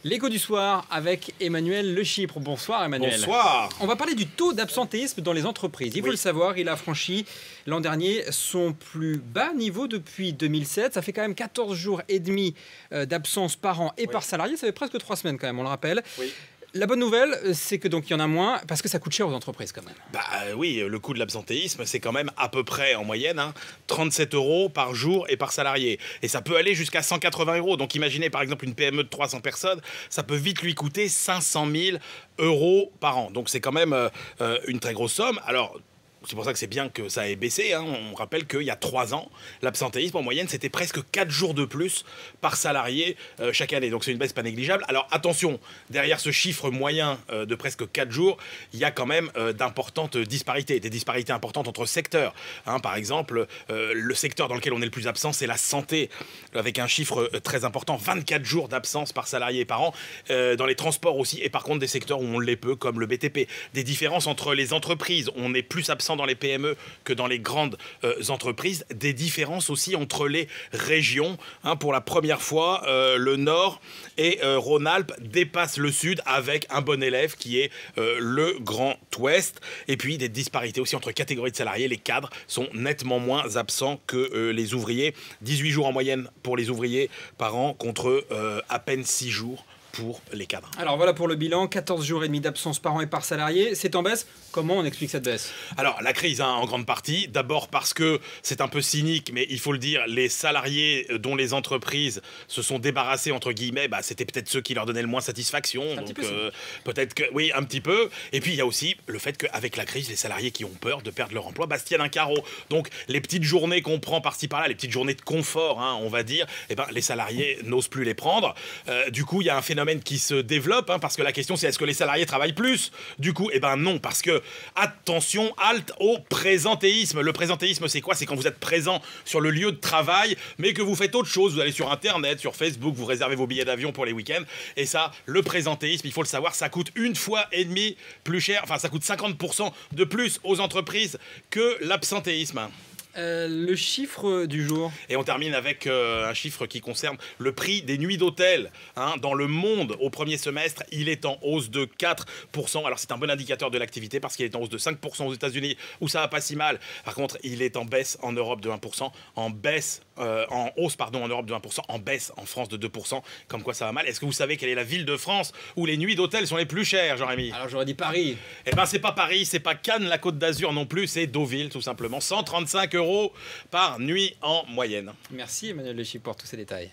L'écho du soir avec Emmanuel Le Chypre. Bonsoir Emmanuel. Bonsoir. On va parler du taux d'absentéisme dans les entreprises. Il faut le savoir, il a franchi l'an dernier son plus bas niveau depuis 2007. Ça fait quand même 14 jours et demi d'absence par an et par salarié. Ça fait presque 3 semaines quand même, on le rappelle. Oui. La bonne nouvelle, c'est que donc il y en a moins parce que ça coûte cher aux entreprises quand même. Oui, le coût de l'absentéisme, c'est quand même à peu près en moyenne 37 € par jour et par salarié. Et ça peut aller jusqu'à 180 €. Donc imaginez par exemple une PME de 300 personnes, ça peut vite lui coûter 500 000 € par an. Donc c'est quand même une très grosse somme. Alors, c'est pour ça que c'est bien que ça ait baissé. On rappelle qu'il y a 3 ans, l'absentéisme en moyenne, c'était presque 4 jours de plus par salarié chaque année. Donc c'est une baisse pas négligeable. Alors attention, derrière ce chiffre moyen de presque 4 jours, il y a quand même d'importantes disparités. Des disparités importantes entre secteurs. Par exemple, le secteur dans lequel on est le plus absent, c'est la santé, avec un chiffre très important, 24 jours d'absence par salarié par an. Dans les transports aussi, et par contre des secteurs où on l'est peu, comme le BTP. Des différences entre les entreprises. On est plus absent dans les PME que dans les grandes entreprises. Des différences aussi entre les régions. Pour la première fois, le Nord et Rhône-Alpes dépassent le Sud avec un bon élève qui est le Grand Ouest. Et puis des disparités aussi entre catégories de salariés. Les cadres sont nettement moins absents que les ouvriers. 18 jours en moyenne pour les ouvriers par an contre à peine 6 jours pour les cadres. Alors voilà pour le bilan, 14 jours et demi d'absence par an et par salarié. C'est en baisse. Comment on explique cette baisse? Alors la crise en grande partie, d'abord parce que c'est un peu cynique, mais il faut le dire, les salariés dont les entreprises se sont débarrassés, entre guillemets, c'était peut-être ceux qui leur donnaient le moins satisfaction. Donc peut-être que, oui, un petit peu. Et puis il y a aussi le fait qu'avec la crise, les salariés qui ont peur de perdre leur emploi, se tiennent un carreau. Donc les petites journées qu'on prend par-ci par-là, les petites journées de confort, on va dire, les salariés n'osent plus les prendre. Du coup, il y a un phénomène qui se développe, parce que la question c'est est-ce que les salariés travaillent plus? Du coup, non, parce que attention, halte au présentéisme. Le présentéisme, c'est quoi? C'est quand vous êtes présent sur le lieu de travail, mais que vous faites autre chose. Vous allez sur Internet, sur Facebook, vous réservez vos billets d'avion pour les week-ends. Et ça, le présentéisme, il faut le savoir, ça coûte 1,5 fois plus cher, enfin ça coûte 50% de plus aux entreprises que l'absentéisme. Le chiffre du jour. Et on termine avec un chiffre qui concerne le prix des nuits d'hôtel. Dans le monde, au premier semestre, il est en hausse de 4%. Alors c'est un bon indicateur de l'activité parce qu'il est en hausse de 5% aux États-Unis où ça va pas si mal. Par contre, il est en baisse en Europe de 1%, en hausse en Europe de 1%, en baisse en France de 2%. Comme quoi ça va mal. Est-ce que vous savez quelle est la ville de France où les nuits d'hôtel sont les plus chères, Jean-Rémy? Alors j'aurais dit Paris. C'est pas Paris, c'est pas Cannes, la Côte d'Azur non plus, c'est Deauville tout simplement. 135 € par nuit en moyenne. Merci Emmanuel Le Chypre pour tous ces détails.